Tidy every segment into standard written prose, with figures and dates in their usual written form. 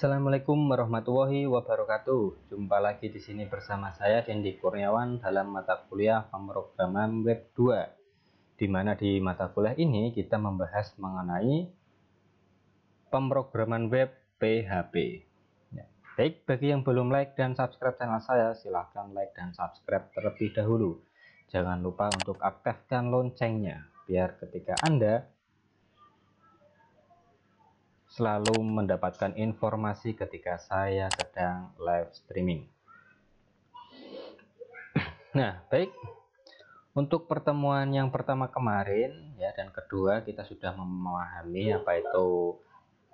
Assalamualaikum warahmatullahi wabarakatuh. Jumpa lagi di sini bersama saya Dendi Kurniawan dalam mata kuliah pemrograman web 2. Di mana di mata kuliah ini kita membahas mengenai pemrograman web PHP. Ya. Baik, bagi yang belum like dan subscribe channel saya, silahkan like dan subscribe terlebih dahulu. Jangan lupa untuk aktifkan loncengnya, biar ketika Anda selalu mendapatkan informasi ketika saya sedang live streaming. Nah, baik. Untuk pertemuan yang pertama kemarin ya dan kedua kita sudah memahami apa itu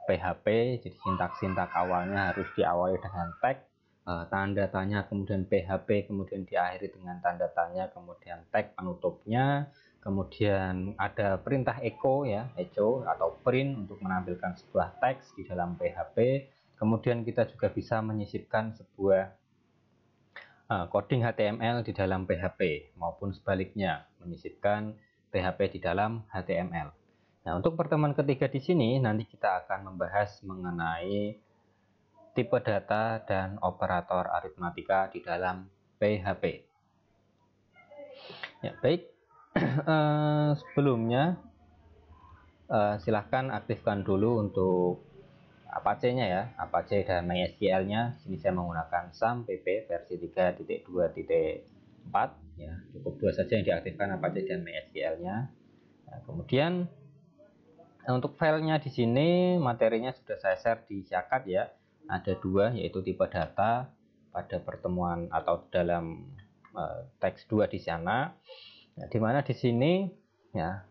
PHP. Jadi sintak-sintak awalnya harus diawali dengan tag, tanda tanya, kemudian PHP, kemudian diakhiri dengan tanda tanya, kemudian tag penutupnya, kemudian ada perintah echo ya, echo atau print untuk menampilkan sebuah teks di dalam PHP. Kemudian kita juga bisa menyisipkan sebuah coding HTML di dalam PHP maupun sebaliknya menyisipkan PHP di dalam HTML. Nah, untuk pertemuan ketiga di sini nanti kita akan membahas mengenai tipe data dan operator aritmatika di dalam PHP. Ya, baik. Sebelumnya silahkan aktifkan dulu untuk Apache-nya ya, Apache dan MySQL-nya. Sini saya menggunakan SAM PP versi 3.2.4 ya, cukup dua saja yang diaktifkan, Apache dan MySQL-nya. Nah, kemudian untuk filenya di sini materinya sudah saya share di Syakat ya. Ada dua, yaitu tipe data pada pertemuan atau dalam teks 2 di sana. Nah, di mana di sini ya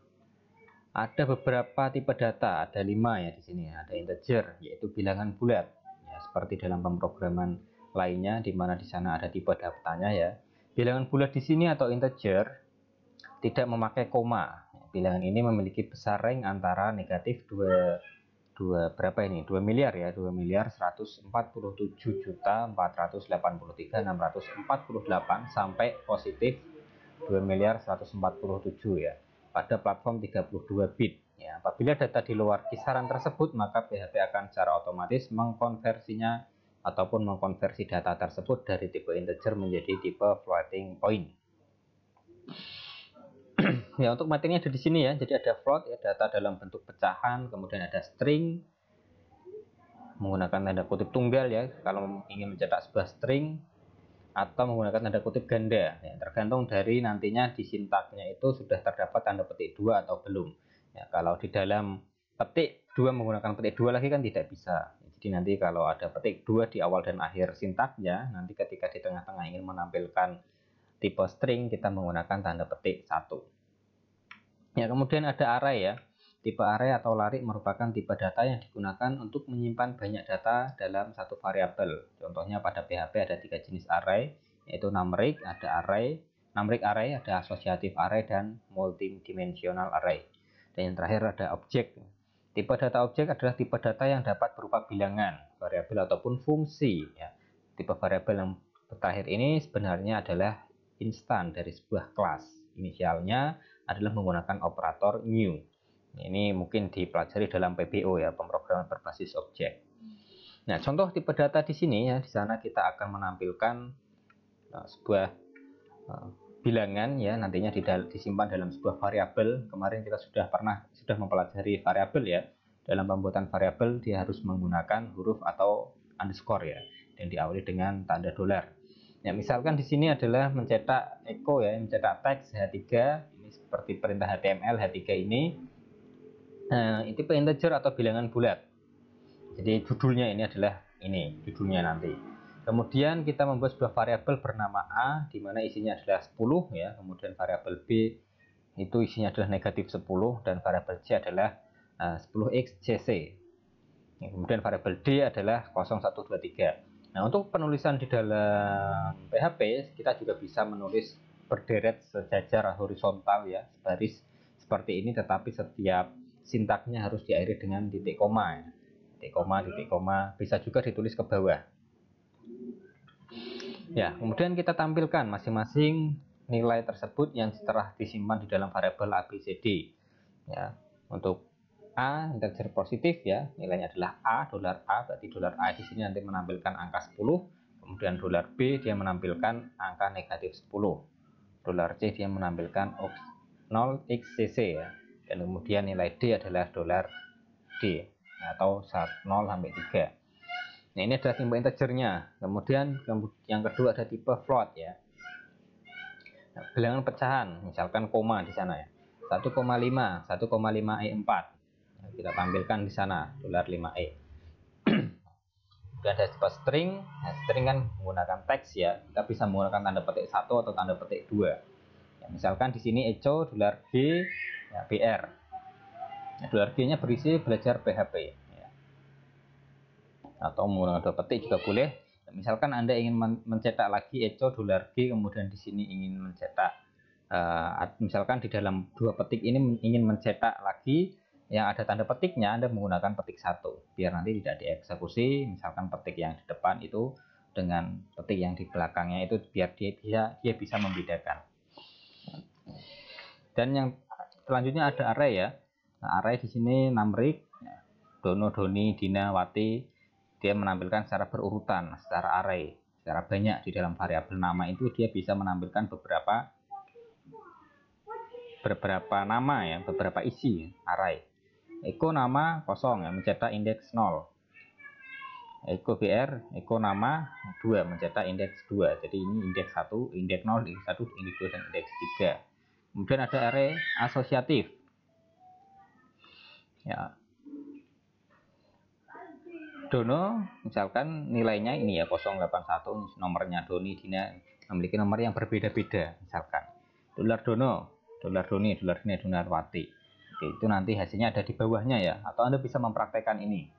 ada beberapa tipe data, ada 5 ya di sini. Ada integer, yaitu bilangan bulat. Ya, seperti dalam pemrograman lainnya, di mana di sana ada tipe datanya ya. Bilangan bulat di sini atau integer tidak memakai koma. Bilangan ini memiliki besar range antara negatif 2 berapa ini? 2 miliar ya, 2.147.483.648 sampai positif 2.147 ya. Pada platform 32 bit ya. Apabila data di luar kisaran tersebut, maka PHP akan secara otomatis mengkonversinya ataupun mengkonversi data tersebut dari tipe integer menjadi tipe floating point. Ya, untuk materinya ada di sini ya. Jadi ada float ya, data dalam bentuk pecahan, kemudian ada string menggunakan tanda kutip tunggal ya kalau ingin mencetak sebuah string, atau menggunakan tanda kutip ganda ya, tergantung dari nantinya di sintaknya itu sudah terdapat tanda petik 2 atau belum ya. Kalau di dalam petik 2 menggunakan petik 2 lagi kan tidak bisa. Jadi nanti kalau ada petik 2 di awal dan akhir sintaknya, nanti ketika di tengah-tengah ingin menampilkan tipe string, kita menggunakan tanda petik 1 ya. Kemudian ada array ya. Tipe array atau larik merupakan tipe data yang digunakan untuk menyimpan banyak data dalam satu variabel. Contohnya pada PHP ada 3 jenis array, yaitu numeric, ada numeric array, ada associative array, dan multidimensional array. Dan yang terakhir ada objek. Tipe data objek adalah tipe data yang dapat berupa bilangan, variabel ataupun fungsi. Ya. Tipe variabel yang terakhir ini sebenarnya adalah instan dari sebuah kelas. Inisialnya adalah menggunakan operator new. Ini mungkin dipelajari dalam PBO ya, pemrograman berbasis objek. Nah, contoh tipe data di sini ya, di sana kita akan menampilkan sebuah bilangan ya, nantinya disimpan dalam sebuah variabel. Kemarin kita sudah mempelajari variabel ya. Dalam pembuatan variabel dia harus menggunakan huruf atau underscore ya, dan diawali dengan tanda dolar. Ya, misalkan di sini adalah mencetak echo ya, mencetak teks H3, ini seperti perintah HTML H3 ini. Nah, tipe integer atau bilangan bulat. Jadi judulnya ini adalah judulnya nanti. Kemudian kita membuat sebuah variabel bernama A, di mana isinya adalah 10 ya. Kemudian variabel B itu isinya adalah negatif 10 dan variabel C adalah 10xjc. Kemudian variabel D adalah 0123. Nah, untuk penulisan di dalam PHP kita juga bisa menulis berderet sejajar horizontal ya, sebaris seperti ini, tetapi setiap sintaknya harus diakhiri dengan titik koma, titik koma, bisa juga ditulis ke bawah. Ya, kemudian kita tampilkan masing-masing nilai tersebut yang setelah disimpan di dalam variabel ABCD. Ya, untuk A integer positif ya, nilainya adalah A, dolar A, berarti dolar A di sini nanti menampilkan angka 10, kemudian dolar B dia menampilkan angka negatif 10, dolar C dia menampilkan 0xcc ya, dan kemudian nilai D adalah dolar D atau 0 sampai 3. Nah, ini adalah tipe integernya. Kemudian yang kedua ada tipe float ya. Nah, bilangan pecahan, misalkan koma di sana ya. 1,5, 1,5E4. Nah, kita tampilkan di sana dolar 5E. Kemudian ada tipe string. Nah, string kan menggunakan teks ya. Kita bisa menggunakan tanda petik 1 atau tanda petik 2. Ya, misalkan di sini echo dolar G ya, BR. Nah, dolar G-nya berisi belajar PHP ya. Atau menggunakan dua petik juga boleh. Misalkan Anda ingin mencetak lagi echo dolar G, kemudian di sini ingin mencetak misalkan di dalam dua petik ini ingin mencetak lagi yang ada tanda petiknya, Anda menggunakan petik 1 biar nanti tidak dieksekusi. Misalkan petik yang di depan itu dengan petik yang di belakangnya itu biar dia bisa membedakan. Dan yang selanjutnya ada array ya. Nah, array di sini numeric, Dono, Doni, Dina, Wati. Dia menampilkan secara berurutan, secara array, secara banyak di dalam variabel nama itu dia bisa menampilkan beberapa nama ya, beberapa isi array. Eko nama kosong ya, mencetak indeks 0. Eko BR, Eko nama 2 mencetak indeks 2. Jadi ini indeks 1, indeks 0, indeks 1, indeks 2 dan indeks 3. Kemudian ada array asosiatif. Ya. Dono misalkan nilainya ini ya 081, nomornya Doni, Dina memiliki nomor yang berbeda-beda misalkan. Dolar Dono, dolar Doni, dolar Dina, dolar Wati. Oke, itu nanti hasilnya ada di bawahnya ya, atau Anda bisa mempraktekkan ini.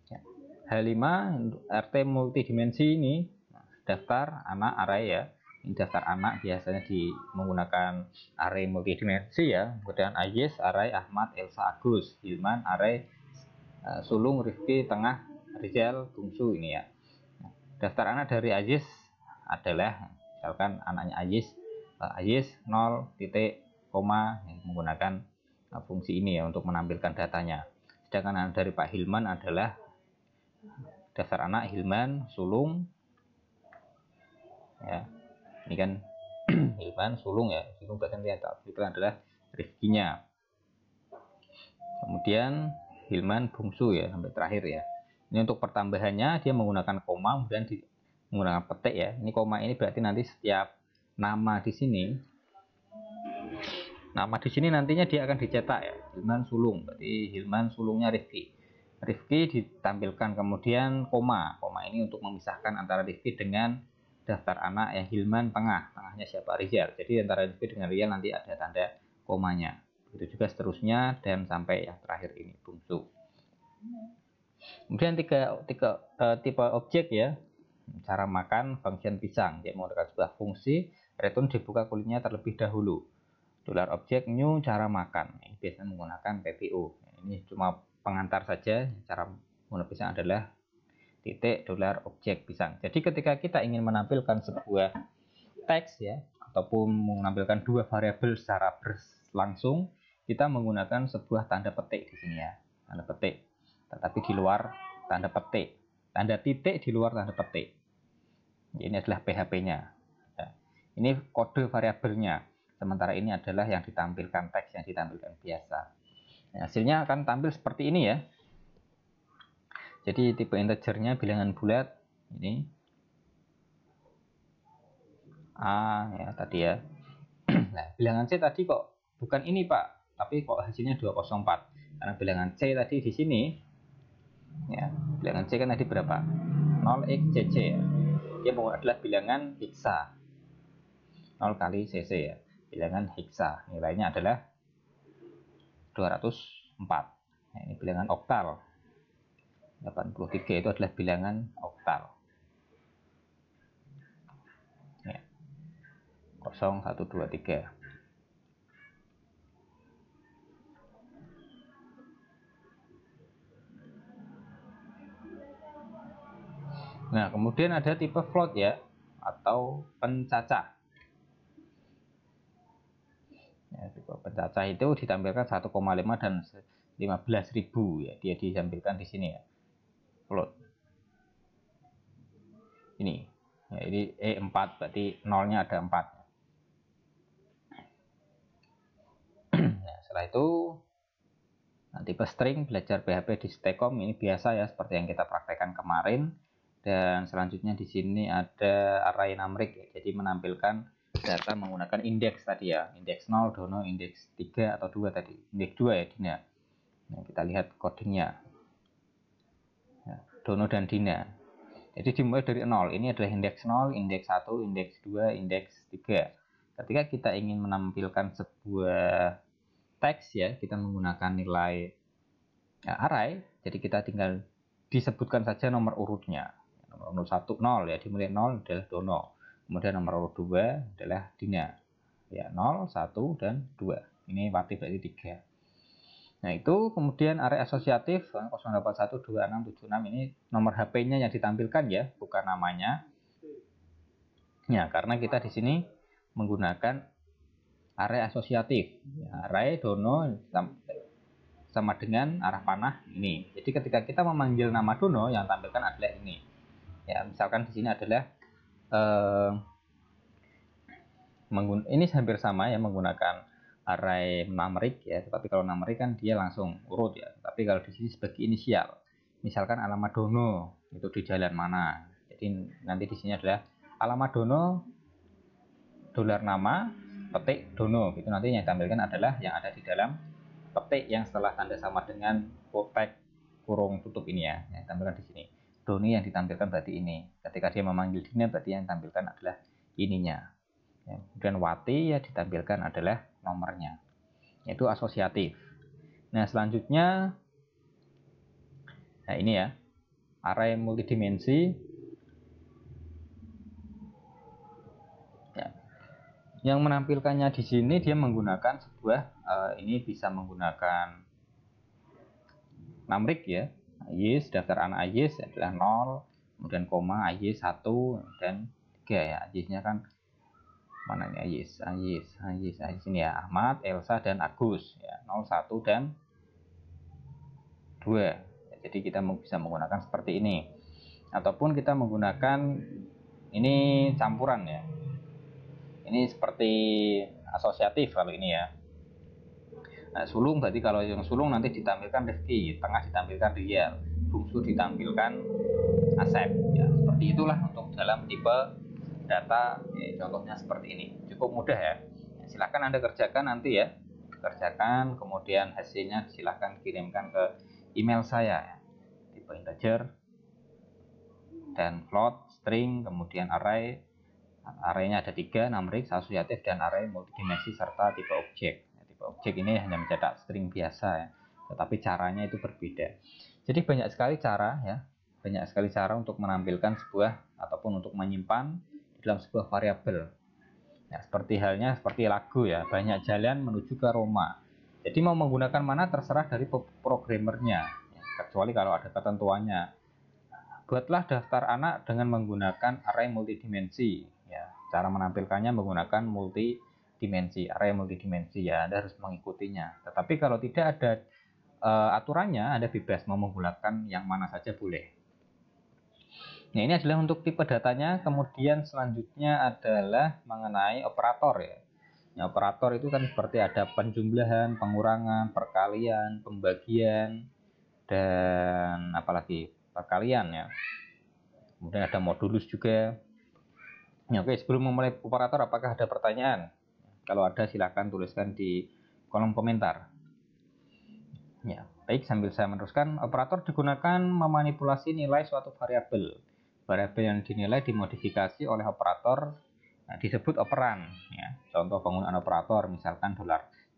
Ya. H5 RT multidimensi ini daftar anak array ya. Ini daftar anak biasanya menggunakan array multidimensi ya. Kemudian Ayes array Ahmad, Elsa, Agus, Hilman array Sulung, Rifki, Tengah, Rizal, Bungsu ini ya. Daftar anak dari Ayes adalah misalkan anaknya Ayes 0 titik koma menggunakan fungsi ini ya untuk menampilkan datanya. Sedangkan anak dari Pak Hilman adalah daftar anak Hilman, Sulung ya. Ini kan Hilman, Sulung ya. Sulung berarti itu adalah Rifkinya. Kemudian Hilman, Bungsu ya sampai terakhir ya. Ini untuk pertambahannya dia menggunakan koma kemudian menggunakan petik ya. Ini koma ini berarti nanti setiap nama di sini nantinya dia akan dicetak ya. Hilman Sulung berarti Hilman Sulungnya Rifki. Rifki ditampilkan kemudian koma. Koma ini untuk memisahkan antara Rifki dengan daftar anak yang Hilman tengahnya siapa? Rizal. Jadi antara Rifki dengan Rizal nanti ada tanda komanya. Begitu juga seterusnya dan sampai yang terakhir ini Bungsu. Kemudian tipe objek ya. Cara makan function pisang. Dia menggunakan sebuah fungsi return dibuka kulitnya terlebih dahulu. Dolar objek new cara makan. Ini biasanya menggunakan PPO. Ini cuma pengantar saja. Cara menggunakan pisang adalah titik dolar objek pisang. Jadi ketika kita ingin menampilkan sebuah teks ya ataupun menampilkan dua variabel secara berlangsung, kita menggunakan sebuah tanda petik di sini ya, tanda petik. Tetapi di luar tanda petik, tanda titik di luar tanda petik. Ini adalah PHP-nya. Ya. Ini kode variabelnya. Sementara ini adalah yang ditampilkan teks yang ditampilkan biasa. Ya, hasilnya akan tampil seperti ini ya. Jadi tipe integernya bilangan bulat ini A ya tadi ya. Nah, bilangan C tadi kok bukan ini Pak, tapi kok hasilnya 204. Karena bilangan C tadi di sini ya, bilangan C kan tadi berapa? 0xcc ya. Dia adalah bilangan heksa. 0 kali cc ya. Bilangan heksa. Nilainya adalah 204. Nah, ini bilangan oktal. 83 itu adalah bilangan oktal. Ya. 0, 1, 2, 3. Nah, kemudian ada tipe float ya, atau pencacah. Ya, tipe pencacah itu ditampilkan 1,5 dan 15.000 ya, dia ditampilkan di sini ya, float ini ya, ini E4 berarti nolnya ada 4. Nah, setelah itu tipe string belajar PHP di Stekom ini biasa ya, seperti yang kita praktekkan kemarin. Dan selanjutnya di sini ada array numeric ya, jadi menampilkan data menggunakan indeks tadi ya, indeks 0, dono, indeks 3 atau 2 tadi, indeks 2 ya Dina. Nah, kita lihat codingnya ya, dono dan Dina. Jadi dimulai dari 0, ini adalah indeks 0, indeks 1, indeks 2, indeks 3. Ketika kita ingin menampilkan sebuah teks ya, kita menggunakan nilai ya, array, jadi kita tinggal disebutkan saja nomor urutnya. Nomor urut 1 0 ya, dimulai 0 adalah dono. Kemudian nomor urut 2 adalah Dina. Ya, 0, 1 dan 2. Ini Wati berarti 3. Nah, itu kemudian array asosiatif 0812676 ini nomor HP-nya yang ditampilkan ya, bukan namanya. Ya, karena kita di sini menggunakan array asosiatif. Ya, array dono sama dengan arah panah ini. Jadi ketika kita memanggil nama dono, yang tampilkan adalah ini. Ya, misalkan di sini adalah ini hampir sama ya, menggunakan array numeric ya, tapi kalau numeric kan dia langsung urut ya. Tapi kalau di sini sebagai inisial, misalkan alamat dono itu di jalan mana. Jadi nanti di sini adalah alamat dono dolar nama petik dono, itu nanti yang ditampilkan adalah yang ada di dalam petik yang setelah tanda sama dengan tag kurung tutup ini ya, yang ditampilkan di sini. Doni yang ditampilkan berarti ini. Ketika dia memanggil Dina berarti yang ditampilkan adalah ininya. Ya, kemudian Wati ya ditampilkan adalah nomornya. Itu asosiatif. Nah, selanjutnya nah ini ya, array multidimensi. Ya. Yang menampilkannya di sini dia menggunakan sebuah ini bisa menggunakan numeric ya. AYS, daftar anak AYS adalah 0, kemudian koma AYS 1 dan 3 ya. AYS-nya kan mana ini AYS ini ya, Ahmad, Elsa dan Agus ya, 0, 1 dan 2. Ya, jadi kita bisa menggunakan seperti ini. Ataupun kita menggunakan ini campuran ya. Ini seperti asosiatif kalau ini ya. Nah, sulung berarti kalau yang sulung nanti ditampilkan Rifki, tengah ditampilkan Rial, bungsu ditampilkan Asep. Ya, seperti itulah untuk dalam tipe data. Ya, contohnya seperti ini, cukup mudah ya. Silahkan Anda kerjakan nanti ya, kerjakan, kemudian hasilnya silahkan kirimkan ke email saya ya. Tipe integer dan float, string, kemudian array. Arraynya ada 3, numeric, asosiatif, dan array multidimensi serta tipe objek. Tipe objek ini hanya mencetak string biasa ya, tetapi caranya itu berbeda. Jadi banyak sekali cara ya, banyak sekali cara untuk menampilkan sebuah ataupun untuk menyimpan dalam sebuah variabel. Ya, seperti halnya seperti lagu ya, banyak jalan menuju ke Roma. Jadi mau menggunakan mana terserah dari programmernya, ya, kecuali kalau ada ketentuannya. Buatlah daftar anak dengan menggunakan array multidimensi. Ya, cara menampilkannya menggunakan array multidimensi ya, Anda harus mengikutinya. Tetapi kalau tidak ada aturannya, Anda bebas mau menggunakan yang mana saja boleh. Nah, ini adalah untuk tipe datanya. Kemudian selanjutnya adalah mengenai operator ya. Nah, operator itu kan seperti ada penjumlahan, pengurangan, perkalian, pembagian, dan apalagi perkalian ya. Kemudian ada modulus juga. Ya, oke, sebelum memulai operator, apakah ada pertanyaan? Kalau ada silakan tuliskan di kolom komentar. Ya, baik, sambil saya meneruskan, operator digunakan memanipulasi nilai suatu variabel. Variabel yang dinilai dimodifikasi oleh operator disebut operan. Ya. Contoh penggunaan operator misalkan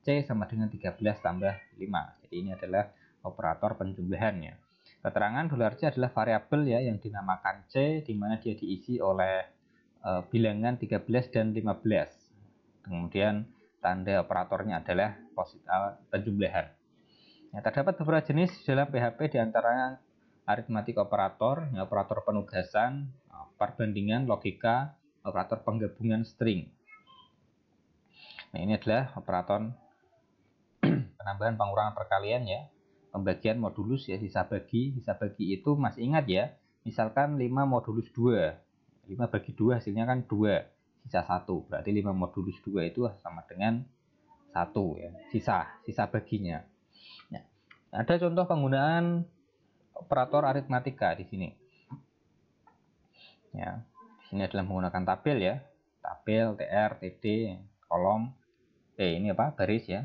$C sama dengan 13 tambah 5. Jadi ini adalah operator penjumlahannya. Keterangan $C adalah variabel ya yang dinamakan C, di mana dia diisi oleh bilangan 13 dan 15. Kemudian tanda operatornya adalah penjumlahan. Ya, terdapat beberapa jenis dalam PHP diantaranya aritmatik operator, ya, operator penugasan, perbandingan, logika, operator penggabungan string. Nah, ini adalah operator penambahan, pengurangan, perkalian ya. pembagian modulus ya, sisa bagi itu masih ingat ya, misalkan 5 modulus 2, 5 bagi 2 hasilnya kan 2, sisa 1, berarti 5 modulus 2 itu sama dengan 1 ya, sisa baginya. Ya. Ada contoh penggunaan operator aritmatika di sini. Ya, di sini adalah menggunakan tabel ya, tabel TR, TD, kolom, ini apa, baris ya,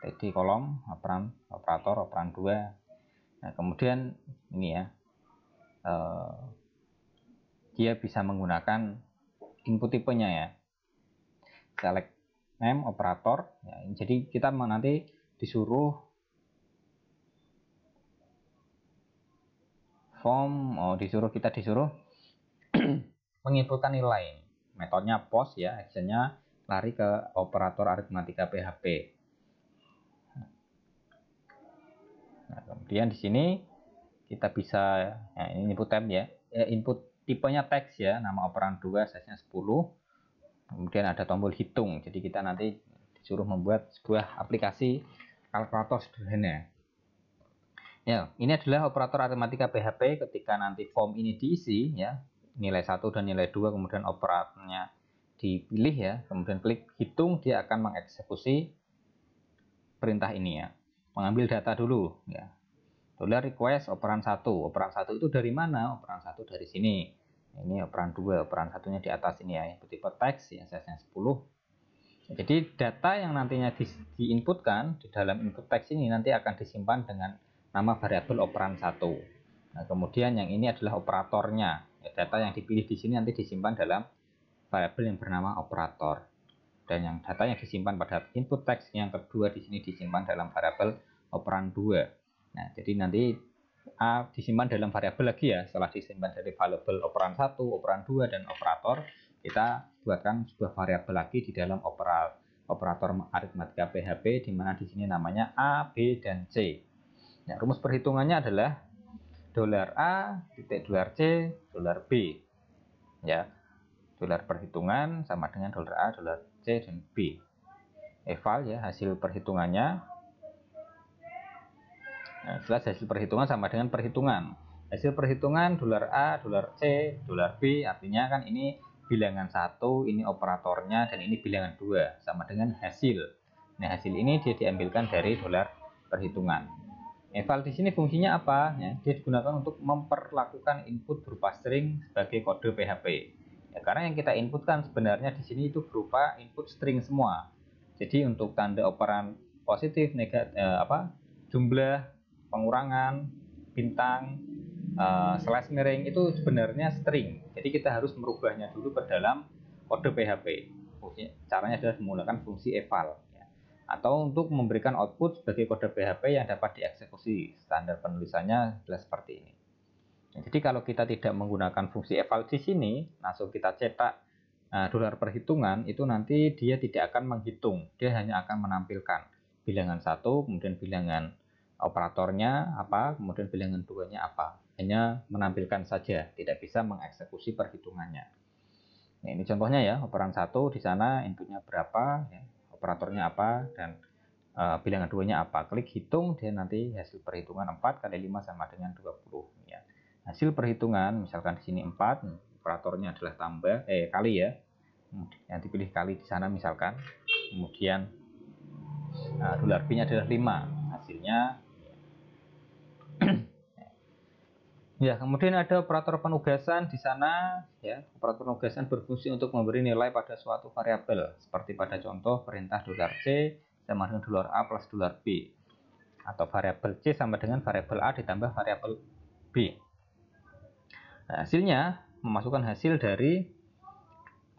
TD kolom, operator, operan 2. Nah, kemudian ini ya, dia bisa menggunakan input tipenya ya, select name operator ya, jadi kita nanti disuruh form, kita disuruh menginputkan nilai, metodenya post ya, actionnya lari ke operator aritmatika PHP. Nah, kemudian di sini kita bisa ini input type ya, input tipenya teks ya, nama operan 2, size-nya 10. Kemudian ada tombol hitung, jadi kita nanti disuruh membuat sebuah aplikasi kalkulator sederhana. Ya, ini adalah operator aritmatika PHP. Ketika nanti form ini diisi ya, nilai 1 dan nilai 2, kemudian operatornya dipilih ya, kemudian klik hitung, dia akan mengeksekusi perintah ini ya. Mengambil data dulu ya. $request operan 1. Operan 1 itu dari mana? Operan 1 dari sini. Ini operan 2, operan satunya di atas ini ya, tipe teks yang size-nya 10. Jadi data yang nantinya diinputkan di dalam input teks ini nanti akan disimpan dengan nama variabel operan 1. Nah, kemudian yang ini adalah operatornya. Ya, data yang dipilih di sini nanti disimpan dalam variabel yang bernama operator. Dan yang data yang disimpan pada input teks yang kedua di sini disimpan dalam variabel operan 2. Nah, jadi nanti A disimpan dalam variabel lagi ya. Setelah disimpan dari variabel operan 1, operan 2 dan operator, kita buatkan sebuah variabel lagi di dalam operator aritmatika PHP, di mana di sini namanya A, B dan C. Nah, rumus perhitungannya adalah $A titik $C $B ya. Dolar perhitungan sama dengan $A, $C dan B. Eval ya, hasil perhitungannya. Nah, setelah hasil perhitungan sama dengan perhitungan. Hasil perhitungan $A, $C, $B, artinya kan ini bilangan 1, ini operatornya, dan ini bilangan 2, sama dengan hasil. Nah, hasil ini dia diambilkan dari dolar perhitungan. Eval di sini fungsinya apa? Ya, dia digunakan untuk memperlakukan input berupa string sebagai kode PHP. Ya, karena yang kita inputkan sebenarnya di sini itu berupa input string semua. Jadi untuk tanda operan positif, negatif, jumlah, pengurangan, bintang, slash miring itu sebenarnya string. Jadi kita harus merubahnya dulu ke dalam kode PHP. Caranya adalah menggunakan fungsi eval. Atau untuk memberikan output sebagai kode PHP yang dapat dieksekusi. Standar penulisannya adalah seperti ini. Jadi kalau kita tidak menggunakan fungsi eval di sini, langsung kita cetak dolar perhitungan, itu nanti dia tidak akan menghitung. Dia hanya akan menampilkan bilangan 1, kemudian bilangan operatornya apa, kemudian bilangan 2-nya apa. Hanya menampilkan saja, tidak bisa mengeksekusi perhitungannya. Nah, ini contohnya ya, operan 1 di sana inputnya berapa, ya, operatornya apa, dan bilangan 2-nya apa. Klik hitung, dia nanti hasil perhitungan 4 kali 5 sama dengan 20 ya. Hasil perhitungan misalkan di sini 4, operatornya adalah kali ya. Yang dipilih kali di sana misalkan. Kemudian $B-nya adalah 5. Hasilnya ya, kemudian ada operator penugasan di sana ya. Operator penugasan berfungsi untuk memberi nilai pada suatu variabel, seperti pada contoh perintah $C sama dengan $A plus $B, atau variabel C sama dengan variabel A ditambah variabel B. Nah, hasilnya memasukkan hasil dari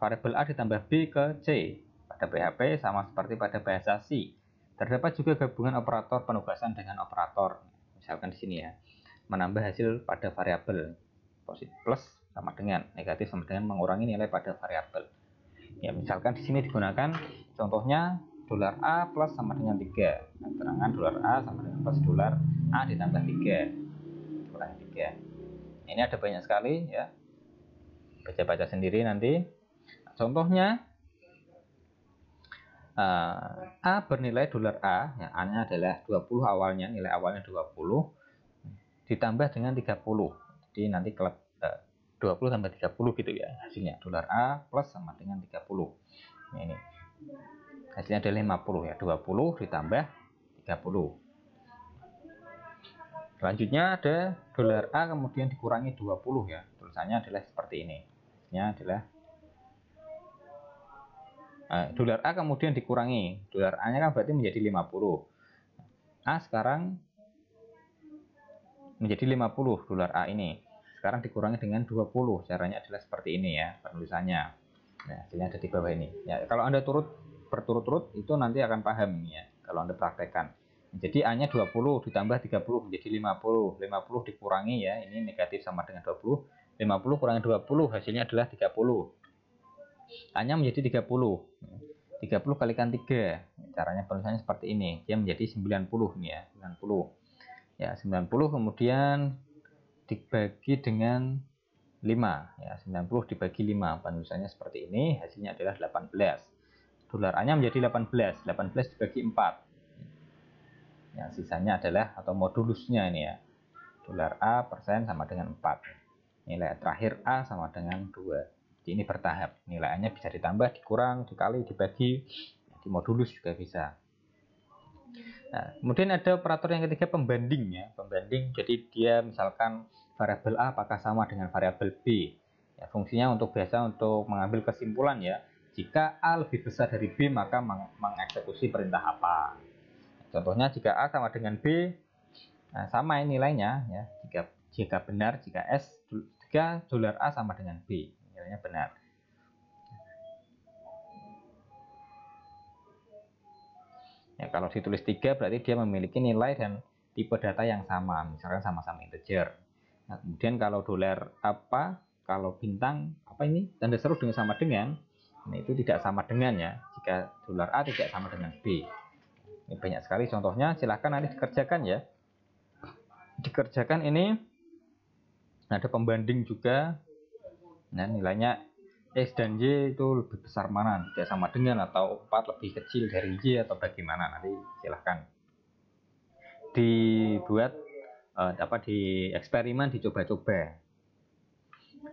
variabel A ditambah B ke C. Pada PHP sama seperti pada bahasa C. Terdapat juga gabungan operator penugasan dengan operator. Misalkan di sini ya, menambah hasil pada variabel. Positif plus sama dengan, negatif sama dengan mengurangi nilai pada variabel. Ya, misalkan di sini digunakan contohnya $A plus sama dengan 3. Nah, keterangan $A sama dengan plus $A ditambah 3. Kurang 3. Ini ada banyak sekali ya. Baca-baca sendiri nanti. Contohnya A bernilai dolar A, ya, A-nya adalah 20 awalnya, nilai awalnya 20 ditambah dengan 30. Jadi nanti 20 tambah 30 gitu ya hasilnya. Dolar A plus sama dengan 30. Nah, ini hasilnya adalah 50 ya, 20 ditambah 30. Selanjutnya ada dolar A kemudian dikurangi 20 ya. Tulisannya adalah seperti ini. Hasilnya adalah dolar A kemudian dikurangi. Dolar A-nya kan berarti menjadi 50. A sekarang menjadi 50 dolar A ini. Sekarang dikurangi dengan 20. Caranya adalah seperti ini ya penulisannya. Nah, hasilnya ada di bawah ini. Ya, kalau Anda berturut-turut itu nanti akan paham ya kalau Anda praktekkan. Jadi A-nya 20 ditambah 30 menjadi 50. 50 dikurangi ya, ini negatif sama dengan 20. 50 kurangi 20 hasilnya adalah 30. A-nya menjadi 30. 30 kalikan 3. Caranya penulisannya seperti ini. Dia menjadi 90 nih ya, 90. Ya, 90 kemudian dibagi dengan 5 ya, 90 dibagi 5 penulisannya seperti ini, hasilnya adalah 18. Dolar A-nya menjadi 18 dibagi 4 ya, sisanya adalah atau modulusnya ini ya, dolar A persen sama dengan 4, nilai terakhir A sama dengan 2. Jadi ini bertahap, nilai A-nya bisa ditambah, dikurang, dikali, dibagi, di modulus juga bisa. Nah, kemudian ada operator yang ketiga, pembanding ya. Pembanding, jadi dia misalkan variabel A apakah sama dengan variabel B. Ya, fungsinya biasa untuk mengambil kesimpulan ya. Jika A lebih besar dari B maka mengeksekusi perintah apa. Contohnya jika A sama dengan B, nah sama ini nilainya ya. Jika benar, jika dolar A sama dengan B, nilainya benar. Ya, kalau ditulis 3 berarti dia memiliki nilai dan tipe data yang sama, misalkan sama-sama integer. Nah, kemudian kalau dolar apa, kalau bintang apa ini tanda seru dengan sama dengan, nah itu tidak sama dengan ya. Jika dolar A tidak sama dengan B. Ini banyak sekali contohnya, silahkan nanti dikerjakan ya. Dikerjakan ini ada pembanding juga. Nah, nilainya X dan Y itu lebih besar mana, tidak sama dengan atau 4 lebih kecil dari Y atau bagaimana, nanti silahkan dibuat di eksperimen, dicoba-coba.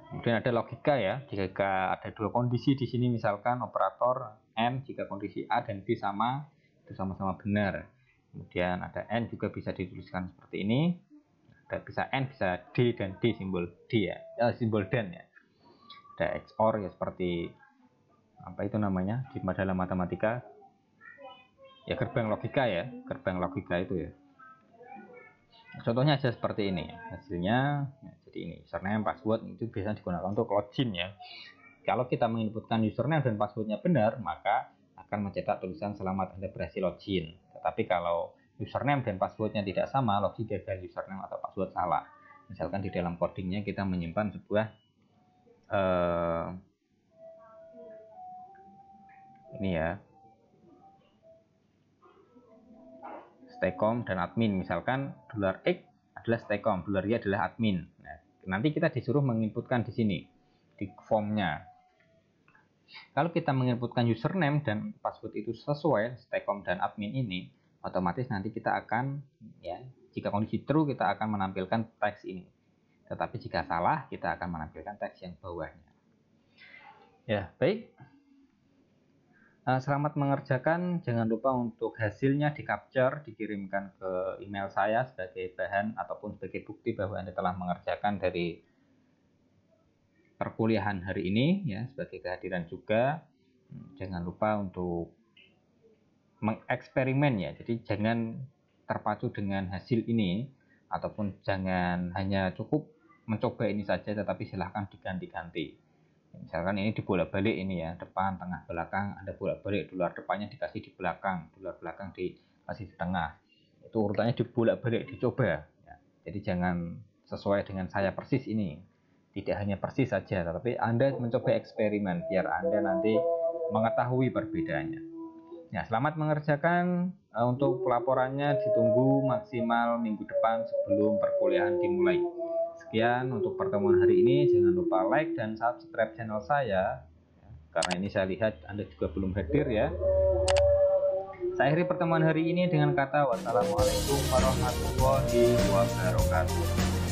Kemudian ada logika ya, jika ada dua kondisi di sini misalkan operator N, jika kondisi A dan B sama, itu sama-sama benar. Kemudian ada N juga bisa dituliskan seperti ini, bisa N, bisa D dan D, simbol D ya, simbol dan ya. Ada XOR ya, seperti apa itu namanya di dalam matematika ya, gerbang logika ya, gerbang logika itu ya. Contohnya aja seperti ini hasilnya ya, jadi ini username password itu biasanya digunakan untuk login ya. Kalau kita menginputkan username dan passwordnya benar, maka akan mencetak tulisan selamat Anda berhasil login. Tetapi kalau username dan passwordnya tidak sama, login gagal, username atau password salah. Misalkan di dalam codingnya kita menyimpan sebuah ini ya, Staycom dan admin, misalkan dolar X adalah Staycom, dolar Y adalah admin. Nah, nanti kita disuruh menginputkan di sini di formnya. Kalau kita menginputkan username dan password itu sesuai Staycom dan admin ini, otomatis nanti kita akan ya, jika kondisi true kita akan menampilkan teks ini. Tetapi jika salah kita akan menampilkan teks yang bawahnya. Ya, baik. Selamat mengerjakan, jangan lupa untuk hasilnya di capture, dikirimkan ke email saya sebagai bahan ataupun sebagai bukti bahwa Anda telah mengerjakan dari perkuliahan hari ini ya, sebagai kehadiran juga. Jangan lupa untuk mengeksperimen ya, jadi jangan terpacu dengan hasil ini ataupun jangan hanya cukup mencoba ini saja, tetapi silahkan diganti-ganti. Misalkan ini dibolak-balik ini ya, depan, tengah, belakang, Anda bolak-balik, dolar depannya dikasih di belakang, dolar belakang dikasih di tengah. Itu urutannya dibolak-balik, dicoba. Ya. Jadi jangan sesuai dengan saya persis ini. Tidak hanya persis saja, tetapi Anda mencoba eksperimen, biar Anda nanti mengetahui perbedaannya. Ya, selamat mengerjakan. Untuk pelaporannya ditunggu maksimal minggu depan sebelum perkuliahan dimulai. Sekian untuk pertemuan hari ini. Jangan lupa like dan subscribe channel saya, karena ini saya lihat Anda juga belum hadir ya. Saya akhiri pertemuan hari ini dengan kata wassalamualaikum warahmatullahi wabarakatuh.